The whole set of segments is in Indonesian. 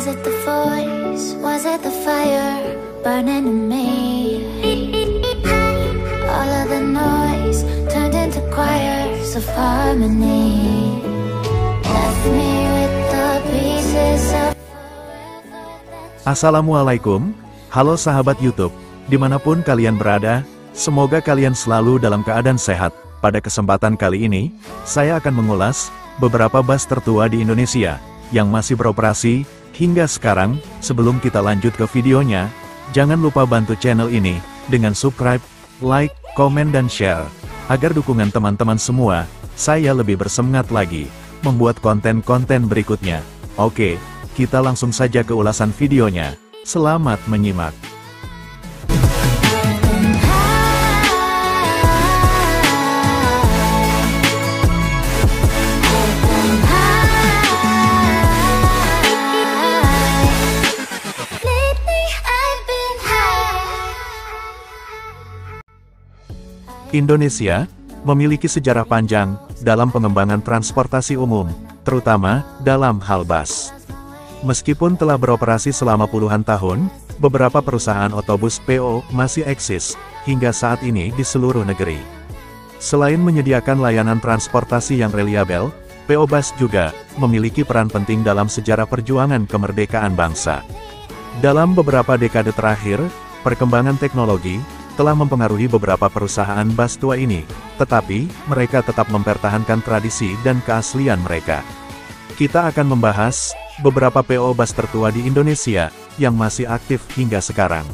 Was it the voice? Was it the fire burning in me? All of the noise turned into choirs of harmony. Left me with the pieces of Assalamualaikum, halo sahabat YouTube, dimanapun kalian berada, semoga kalian selalu dalam keadaan sehat. Pada kesempatan kali ini, saya akan mengulas beberapa bus tertua di Indonesia yang masih beroperasi hingga sekarang. Sebelum kita lanjut ke videonya, jangan lupa bantu channel ini dengan subscribe, like, komen dan share, agar dukungan teman-teman semua, saya lebih bersemangat lagi membuat konten-konten berikutnya. Oke, kita langsung saja ke ulasan videonya. Selamat menyimak. Indonesia memiliki sejarah panjang dalam pengembangan transportasi umum, terutama dalam hal bus. Meskipun telah beroperasi selama puluhan tahun, beberapa perusahaan otobus PO masih eksis hingga saat ini di seluruh negeri. Selain menyediakan layanan transportasi yang reliabel, PO Bus juga memiliki peran penting dalam sejarah perjuangan kemerdekaan bangsa. Dalam beberapa dekade terakhir, perkembangan teknologi telah mempengaruhi beberapa perusahaan bus tua ini, tetapi mereka tetap mempertahankan tradisi dan keaslian mereka. Kita akan membahas beberapa PO Bus tertua di Indonesia yang masih aktif hingga sekarang.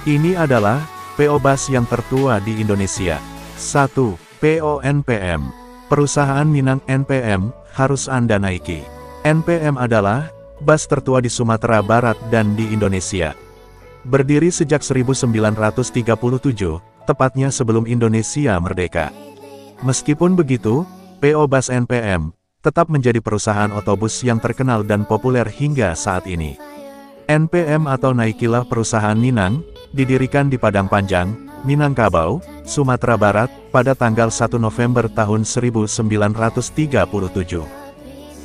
Ini adalah PO Bus yang tertua di Indonesia. 1. PO NPM. Perusahaan Minang NPM harus Anda naiki. NPM adalah bus tertua di Sumatera Barat dan di Indonesia. Berdiri sejak 1937, tepatnya sebelum Indonesia merdeka. Meskipun begitu, PO Bus NPM tetap menjadi perusahaan otobus yang terkenal dan populer hingga saat ini. NPM atau Naikilah perusahaan Minang, didirikan di Padang Panjang, Minangkabau, Sumatera Barat, pada tanggal 1 November tahun 1937.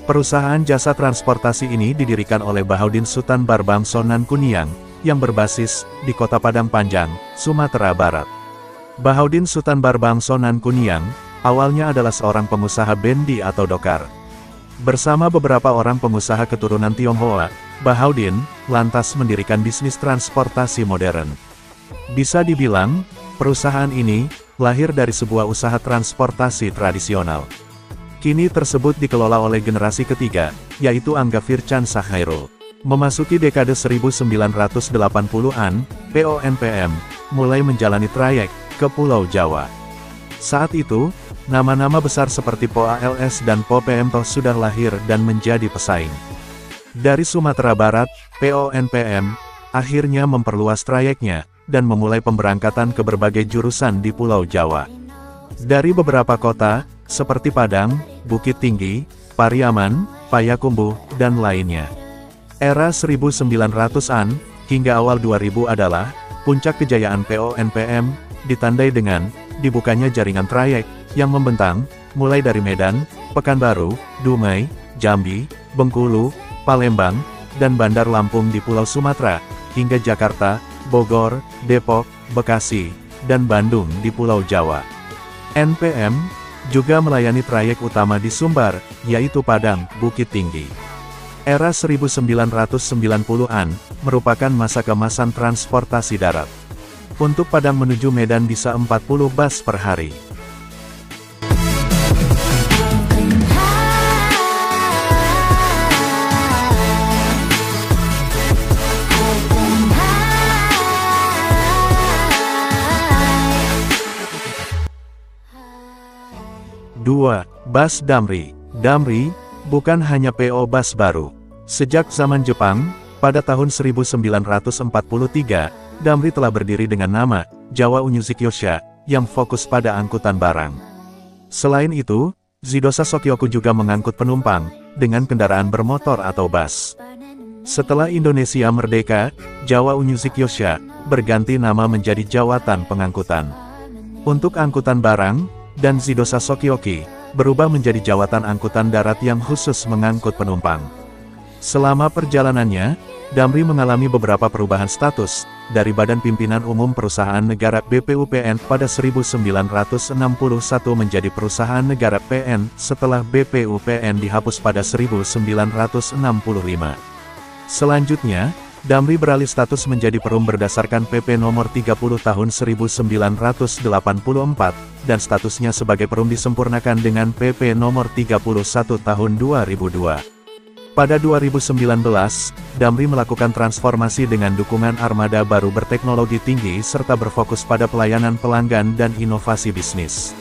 Perusahaan jasa transportasi ini didirikan oleh Bahaudin Sutan Barbangso Nankuniang, yang berbasis di Kota Padang Panjang, Sumatera Barat. Bahaudin Sutan Barbangso Nankuniang, awalnya adalah seorang pengusaha bendi atau dokar. Bersama beberapa orang pengusaha keturunan Tionghoa, Bahaudin lantas mendirikan bisnis transportasi modern. Bisa dibilang, perusahaan ini lahir dari sebuah usaha transportasi tradisional. Kini tersebut dikelola oleh generasi ketiga, yaitu Angga Fircan Sakhairul. Memasuki dekade 1980-an, PO NPM mulai menjalani trayek ke Pulau Jawa. Saat itu, nama-nama besar seperti Po ALS dan Po PMTO sudah lahir dan menjadi pesaing. Dari Sumatera Barat, PO NPM akhirnya memperluas trayeknya dan memulai pemberangkatan ke berbagai jurusan di Pulau Jawa. Dari beberapa kota, seperti Padang, Bukit Tinggi, Pariaman, Payakumbuh, dan lainnya. Era 1900-an, hingga awal 2000 adalah puncak kejayaan PO NPM, ditandai dengan dibukanya jaringan trayek yang membentang, mulai dari Medan, Pekanbaru, Dumai, Jambi, Bengkulu, Palembang, dan Bandar Lampung di Pulau Sumatera, hingga Jakarta, Bogor, Depok, Bekasi, dan Bandung di Pulau Jawa. NPM juga melayani trayek utama di Sumbar, yaitu Padang, Bukit Tinggi. Era 1990-an merupakan masa keemasan transportasi darat. Untuk Padang menuju Medan bisa 40 bus per hari. Dua, Bus Damri. Damri bukan hanya PO Bus baru. Sejak zaman Jepang, pada tahun 1943, Damri telah berdiri dengan nama Jawa Unyuzik Yosha, yang fokus pada angkutan barang. Selain itu, Zidosa Sokyoku juga mengangkut penumpang dengan kendaraan bermotor atau bus. Setelah Indonesia merdeka, Jawa Unyusik Yosha berganti nama menjadi Jawatan Pengangkutan. Untuk angkutan barang, dan Zidosa Sokioki berubah menjadi Jawatan Angkutan Darat yang khusus mengangkut penumpang. Selama perjalanannya, Damri mengalami beberapa perubahan status, dari Badan Pimpinan Umum Perusahaan Negara BPUPN pada 1961 menjadi Perusahaan Negara PN setelah BPUPN dihapus pada 1965. Selanjutnya, Damri beralih status menjadi Perum berdasarkan PP Nomor 30 Tahun 1984, dan statusnya sebagai Perum disempurnakan dengan PP Nomor 31 Tahun 2002. Pada 2019, Damri melakukan transformasi dengan dukungan armada baru berteknologi tinggi serta berfokus pada pelayanan pelanggan dan inovasi bisnis.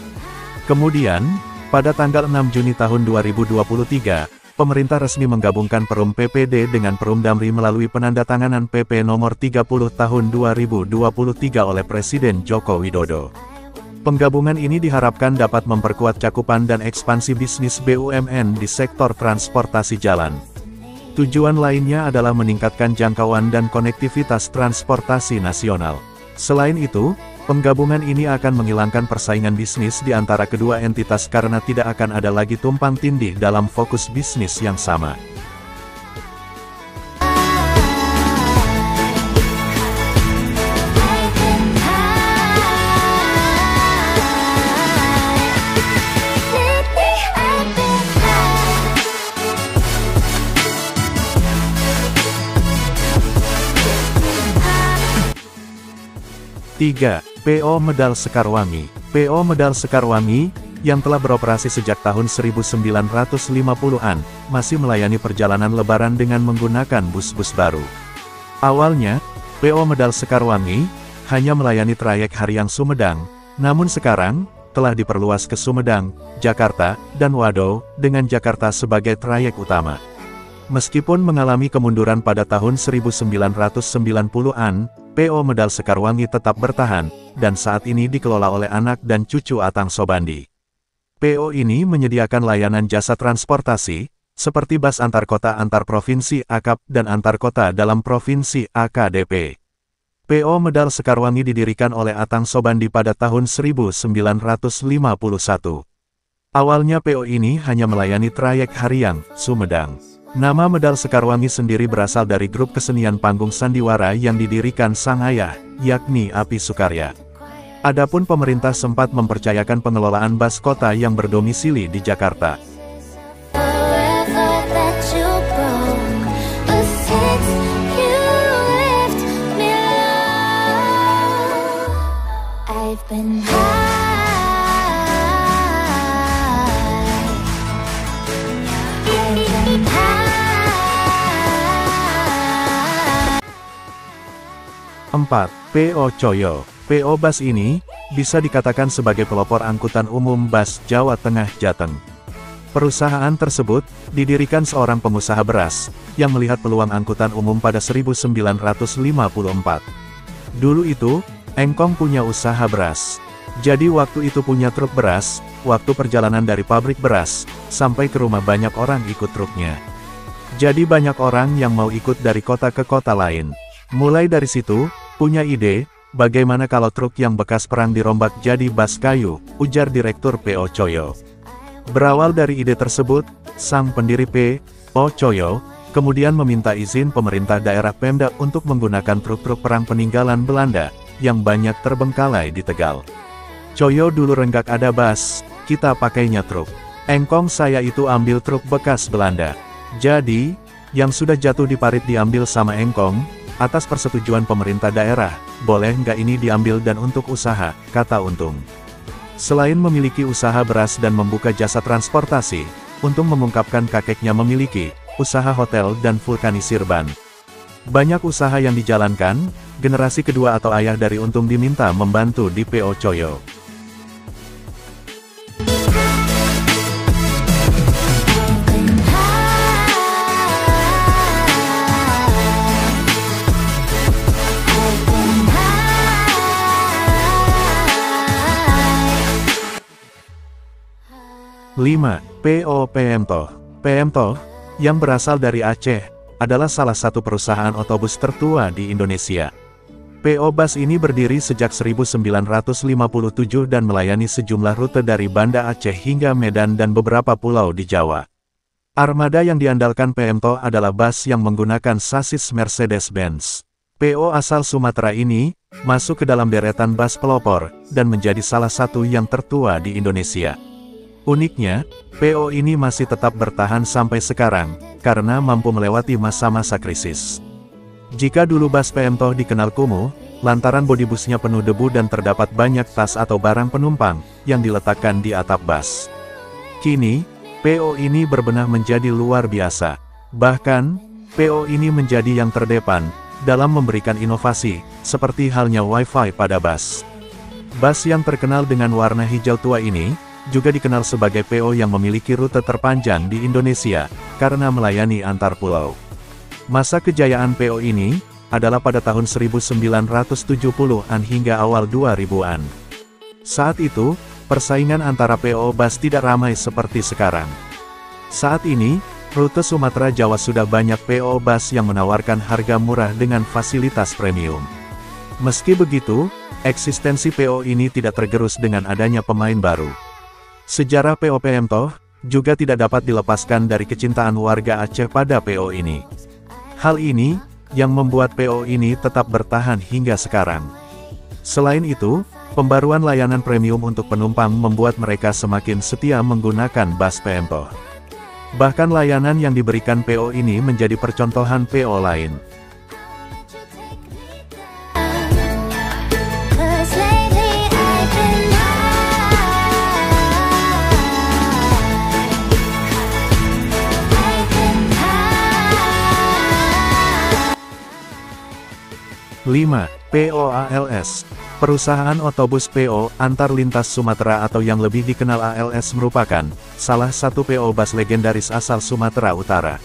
Kemudian, pada tanggal 6 Juni tahun 2023, pemerintah resmi menggabungkan Perum PPD dengan Perum Damri melalui penandatanganan PP Nomor 30 Tahun 2023 oleh Presiden Joko Widodo. Penggabungan ini diharapkan dapat memperkuat cakupan dan ekspansi bisnis BUMN di sektor transportasi jalan. Tujuan lainnya adalah meningkatkan jangkauan dan konektivitas transportasi nasional. Selain itu, penggabungan ini akan menghilangkan persaingan bisnis di antara kedua entitas karena tidak akan ada lagi tumpang tindih dalam fokus bisnis yang sama. Tiga, PO Medal Sekarwangi. PO Medal Sekarwangi, yang telah beroperasi sejak tahun 1950-an, masih melayani perjalanan lebaran dengan menggunakan bus-bus baru. Awalnya, PO Medal Sekarwangi hanya melayani trayek Hariang Sumedang, namun sekarang telah diperluas ke Sumedang, Jakarta, dan Wado, dengan Jakarta sebagai trayek utama. Meskipun mengalami kemunduran pada tahun 1990-an, PO Medal Sekarwangi tetap bertahan, dan saat ini dikelola oleh anak dan cucu Atang Sobandi. PO ini menyediakan layanan jasa transportasi, seperti bus antar kota antar provinsi AKAP dan antar kota dalam provinsi AKDP. PO Medal Sekarwangi didirikan oleh Atang Sobandi pada tahun 1951. Awalnya PO ini hanya melayani trayek Hariang, Sumedang. Nama Medal Sekarwangi sendiri berasal dari grup kesenian panggung sandiwara yang didirikan sang ayah, yakni Api Sukarya. Adapun pemerintah sempat mempercayakan pengelolaan bus kota yang berdomisili di Jakarta. Empat, PO Choyo. PO Bus ini bisa dikatakan sebagai pelopor angkutan umum bus Jawa Tengah Jateng. Perusahaan tersebut didirikan seorang pengusaha beras yang melihat peluang angkutan umum pada 1954. Dulu itu, Engkong punya usaha beras. Jadi waktu itu punya truk beras, waktu perjalanan dari pabrik beras sampai ke rumah banyak orang ikut truknya. Jadi banyak orang yang mau ikut dari kota ke kota lain. Mulai dari situ, punya ide, bagaimana kalau truk yang bekas perang dirombak jadi bus kayu, ujar Direktur PO Choyo. Berawal dari ide tersebut, sang pendiri PO Choyo kemudian meminta izin pemerintah daerah Pemda untuk menggunakan truk-truk perang peninggalan Belanda, yang banyak terbengkalai di Tegal. Choyo dulu renggak ada bus, kita pakainya truk. Engkong saya itu ambil truk bekas Belanda. Jadi, yang sudah jatuh di parit diambil sama Engkong, atas persetujuan pemerintah daerah, boleh nggak ini diambil dan untuk usaha, kata Untung. Selain memiliki usaha beras dan membuka jasa transportasi, Untung mengungkapkan kakeknya memiliki usaha hotel dan vulkanisir ban. Banyak usaha yang dijalankan, generasi kedua atau ayah dari Untung diminta membantu di PO Choyo. Lima, PO Pemtoh. Pemtoh, yang berasal dari Aceh, adalah salah satu perusahaan otobus tertua di Indonesia. PO Bus ini berdiri sejak 1957 dan melayani sejumlah rute dari Banda Aceh hingga Medan dan beberapa pulau di Jawa. Armada yang diandalkan PMTO adalah bus yang menggunakan sasis Mercedes-Benz. PO asal Sumatera ini masuk ke dalam deretan bus pelopor dan menjadi salah satu yang tertua di Indonesia. Uniknya, PO ini masih tetap bertahan sampai sekarang karena mampu melewati masa-masa krisis. Jika dulu bus PMTO dikenal kumuh, lantaran bodi busnya penuh debu dan terdapat banyak tas atau barang penumpang yang diletakkan di atap bus. Kini, PO ini berbenah menjadi luar biasa. Bahkan, PO ini menjadi yang terdepan dalam memberikan inovasi, seperti halnya Wi-Fi pada bus. Bus yang terkenal dengan warna hijau tua ini, juga dikenal sebagai PO yang memiliki rute terpanjang di Indonesia, karena melayani antar pulau. Masa kejayaan PO ini adalah pada tahun 1970-an hingga awal 2000-an. Saat itu, persaingan antara PO Bus tidak ramai seperti sekarang. Saat ini, rute Sumatera Jawa sudah banyak PO Bus yang menawarkan harga murah dengan fasilitas premium. Meski begitu, eksistensi PO ini tidak tergerus dengan adanya pemain baru. Sejarah PO PMTO juga tidak dapat dilepaskan dari kecintaan warga Aceh pada PO ini. Hal ini yang membuat PO ini tetap bertahan hingga sekarang. Selain itu, pembaruan layanan premium untuk penumpang membuat mereka semakin setia menggunakan bus PMTO. Bahkan layanan yang diberikan PO ini menjadi percontohan PO lain. Lima, POALS. Perusahaan otobus PO antar lintas Sumatera atau yang lebih dikenal ALS merupakan salah satu PO Bus legendaris asal Sumatera Utara.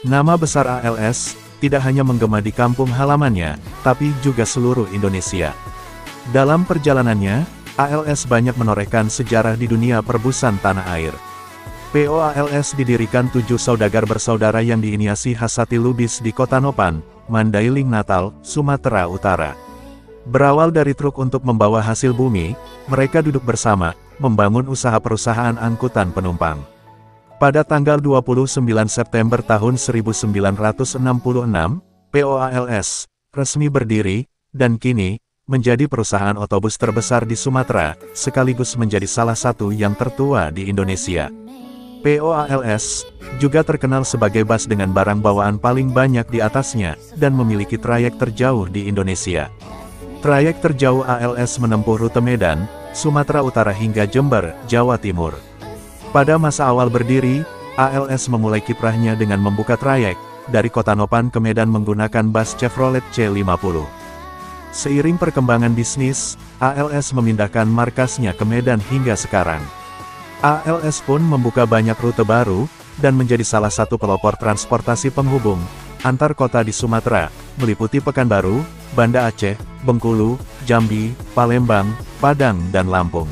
Nama besar ALS tidak hanya menggema di kampung halamannya, tapi juga seluruh Indonesia. Dalam perjalanannya, ALS banyak menorehkan sejarah di dunia perbusan tanah air. PO ALS didirikan 7 saudagar bersaudara yang diinisiasi Hasati Lubis di Kota Nopan, Mandailing, Natal, Sumatera Utara. Berawal dari truk untuk membawa hasil bumi, mereka duduk bersama, membangun usaha perusahaan angkutan penumpang. Pada tanggal 29 September tahun 1966, POALS resmi berdiri, dan kini, menjadi perusahaan otobus terbesar di Sumatera, sekaligus menjadi salah satu yang tertua di Indonesia. POALS juga terkenal sebagai bus dengan barang bawaan paling banyak di atasnya, dan memiliki trayek terjauh di Indonesia. Trayek terjauh ALS menempuh rute Medan, Sumatera Utara hingga Jember, Jawa Timur. Pada masa awal berdiri, ALS memulai kiprahnya dengan membuka trayek dari Kota Nopan ke Medan menggunakan bus Chevrolet C50. Seiring perkembangan bisnis, ALS memindahkan markasnya ke Medan hingga sekarang. ALS pun membuka banyak rute baru, dan menjadi salah satu pelopor transportasi penghubung antar kota di Sumatera, meliputi Pekanbaru, Banda Aceh, Bengkulu, Jambi, Palembang, Padang dan Lampung.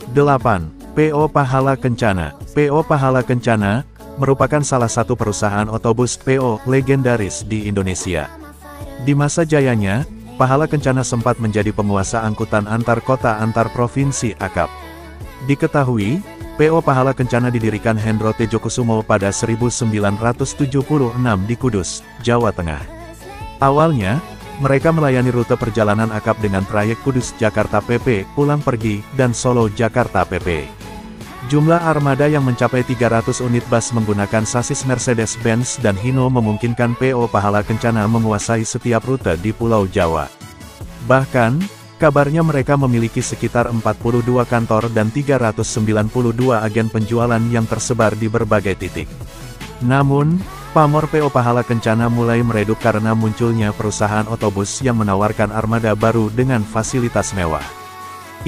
Delapan, PO Pahala Kencana. PO Pahala Kencana merupakan salah satu perusahaan otobus PO legendaris di Indonesia. Di masa jayanya, Pahala Kencana sempat menjadi penguasa angkutan antar kota antar provinsi akap. Diketahui, PO Pahala Kencana didirikan Hendro Tejokusumo pada 1976 di Kudus, Jawa Tengah. Awalnya, mereka melayani rute perjalanan akap dengan trayek Kudus-Jakarta PP, pulang pergi, dan Solo-Jakarta PP. Jumlah armada yang mencapai 300 unit bus menggunakan sasis Mercedes-Benz dan Hino memungkinkan PO Pahala Kencana menguasai setiap rute di Pulau Jawa. Bahkan, kabarnya mereka memiliki sekitar 42 kantor dan 392 agen penjualan yang tersebar di berbagai titik. Namun, pamor PO Pahala Kencana mulai meredup karena munculnya perusahaan otobus yang menawarkan armada baru dengan fasilitas mewah.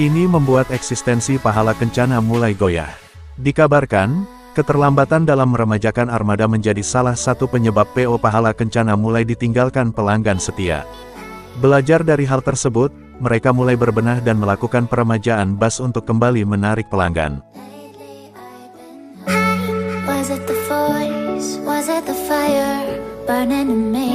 Ini membuat eksistensi Pahala Kencana mulai goyah. Dikabarkan, keterlambatan dalam meremajakan armada menjadi salah satu penyebab PO Pahala Kencana mulai ditinggalkan pelanggan setia. Belajar dari hal tersebut, mereka mulai berbenah dan melakukan peremajaan bus untuk kembali menarik pelanggan. Was it the voice? Was it the fire burning in me?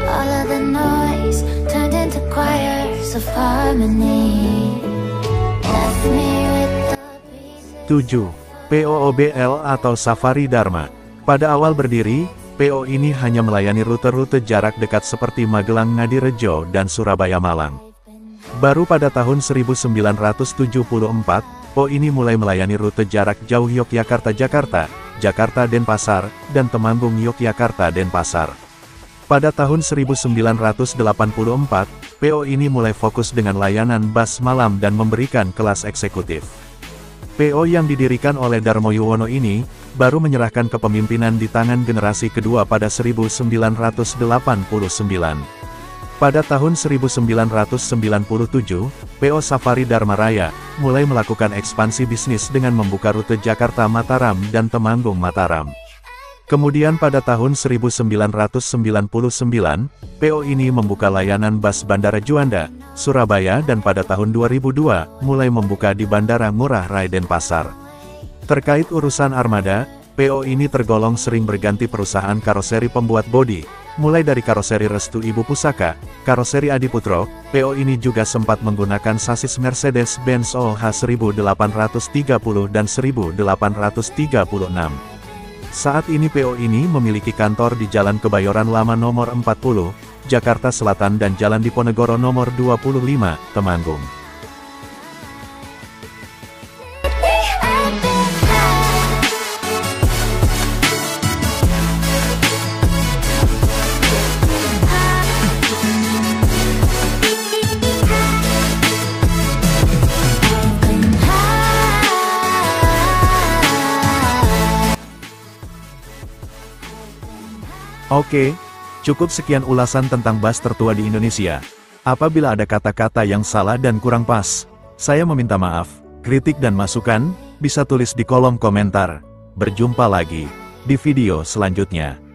All of the noise turned into choirs of harmony. Left me with the pieces. 7. POOBL atau Safari Dharma. Pada awal berdiri, PO ini hanya melayani rute-rute jarak dekat seperti Magelang Ngadirejo dan Surabaya Malang. Baru pada tahun 1974, PO ini mulai melayani rute jarak jauh Yogyakarta-Jakarta, Jakarta-Denpasar, dan Temanggung-Yogyakarta-Denpasar. Pada tahun 1984, PO ini mulai fokus dengan layanan bus malam dan memberikan kelas eksekutif. PO yang didirikan oleh Darmo Yuwono ini, baru menyerahkan kepemimpinan di tangan generasi kedua pada 1989. Pada tahun 1997, PO Safari Dharma Raya, mulai melakukan ekspansi bisnis dengan membuka rute Jakarta-Mataram dan Temanggung-Mataram. Kemudian pada tahun 1999, PO ini membuka layanan bus Bandara Juanda, Surabaya dan pada tahun 2002, mulai membuka di Bandara Ngurah Rai Denpasar. Terkait urusan armada, PO ini tergolong sering berganti perusahaan karoseri pembuat bodi, mulai dari karoseri Restu Ibu Pusaka, karoseri Adiputro. PO ini juga sempat menggunakan sasis Mercedes-Benz OH 1830 dan 1836. Saat ini PO ini memiliki kantor di Jalan Kebayoran Lama nomor 40, Jakarta Selatan dan Jalan Diponegoro nomor 25, Temanggung. Oke, cukup sekian ulasan tentang bus tertua di Indonesia. Apabila ada kata-kata yang salah dan kurang pas, saya meminta maaf. Kritik dan masukan, bisa tulis di kolom komentar. Berjumpa lagi di video selanjutnya.